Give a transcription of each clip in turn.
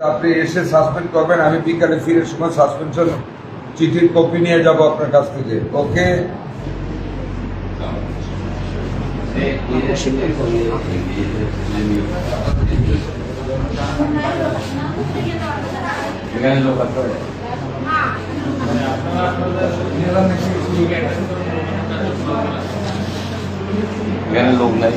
আপনি এসে সাসপেন্ড করবেন, আমি বিকালে ফিরে সময় সাসপেনশন চিঠির কপি নিয়ে যাব আপনার কাছ থেকে। ওকে, এখানে লোক নাই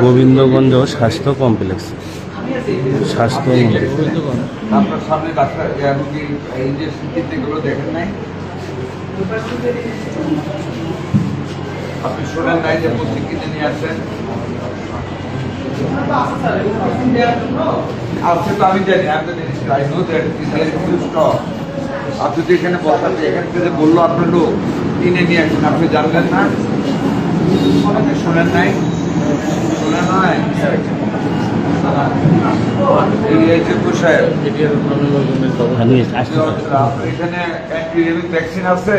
গোবিন্দগঞ্জ স্বাস্থ্য কমপ্লেক্স স্বাস্থ্য আপনার সামনে ডাক্তার ইঞ্জেকশন কিনতে গুলো দেখেন নাই? আপনি শোনেন নাই যে পত্রিক কিনে নিয়ে আসেন? আপনি তো আমি জানি, আমি তো জিনিস আই নো দ্যাট স্টক। আপনি তো এখানে বসাতে, এখানে থেকে বললো আপনার লোক কিনে নিয়ে আসেন, আপনি জানলেন না? আপনি শোনেন নাই? শোনেন নাই? এখানে অ্যান্টিরেবিক ভ্যাকসিন আছে,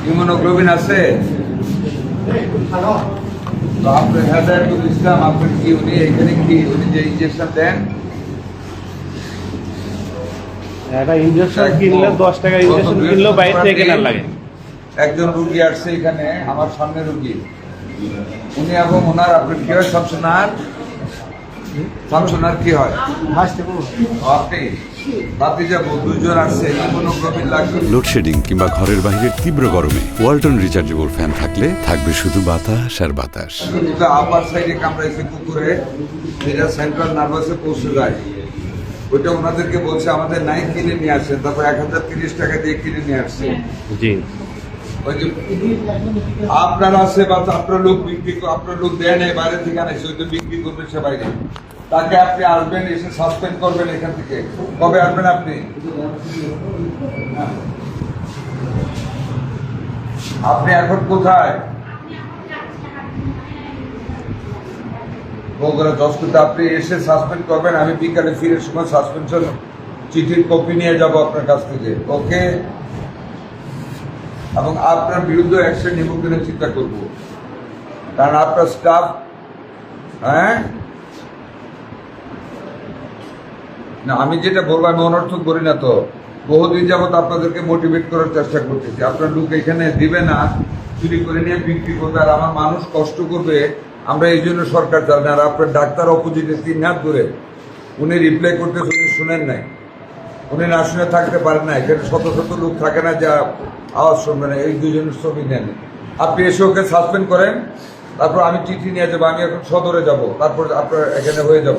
ইমিউনোগ্লোবিন আছে। তো আপনার হেদায়েতুল ইসলাম, আপনার কি উনি এখানে কি উনি যে ইঞ্জেকশন দেন? একটা ইনজেকশন কিনলে 10 টাকা ইনজেকশন কিনলেও বাইরে থেকে কেনার লাগে। একজন রুগী আসছে এখানে, আমার সামনে রুগী, উনি এবং ওনার আপনার কি হয়? শামসুনার কি হয়? আপনি যাবো দুজন আসছে, ইমিউনোগ্লোবিন লাগবে। লোডশেডিং কিংবা ঘরের বাইরের তীব্র গরমে ওয়ালটন রিচার্জেবল ফ্যান থাকলে থাকবে শুধু বাতাস আর বাতাস। আপার সাইডে কামড়াইছে কুকুরে, যেটা সেন্ট্রাল নার্ভাসে পৌঁছে যায়, ওইটা ওনাদেরকে বলছে আমাদের নাই, কিনে নিয়ে আসেন। তারপর 1030 টাকা দিয়ে কিনে নিয়ে আসছে। জি, ওই যে আপনার আছে বা আপনার লোক বিক্রি, আপনার লোক দেয় নেই, বাইরে থেকে আনাইছে, ওই তো বিক্রি করবেন সে বাইরে। তাকে আপনি আসবেন, এসে সাসপেন্ড করবেন এখান থেকে। কবে আসবেন আপনি? আপনি এখন কোথায়? বগুড়া জজকোর্টে। আপনি এসে সাসপেন্ড করবেন, আমি বিকালে ফিরে সময় সাসপেনশন চিঠির কপি নিয়ে যাব আপনার কাছ থেকে। ওকে, এবং আপনার বিরুদ্ধে অ্যাকশন নিব কিনা চিন্তা করব, কারণ আপনার স্টাফ না, আমি যেটা বলবো আমি অনর্থক করি না। তো বহুদিন যাবত আপনাদেরকে মোটিভেট করার চেষ্টা করতেছি। আপনার লোক এখানে দিবে না, চুরি করে নিয়ে বিক্রি করবে, আর আমার মানুষ কষ্ট করবে। আমরা এই জন্য সরকার চাই না। আর আপনার ডাক্তার অপোজিটে 3 হাত ধরে উনি রিপ্লাই করতে শুনেন নাই, উনি না শুনে থাকতে পারেন না। এখানে শত শত লোক থাকে না যা আওয়াজ শুনবে না। এই দুজনের ছবি নেন, আপনি এসে ওকে সাসপেন্ড করেন, তারপর আমি চিঠি নিয়ে যাবো। আমি এখন সদরে যাব, তারপর আপনার এখানে হয়ে যাব।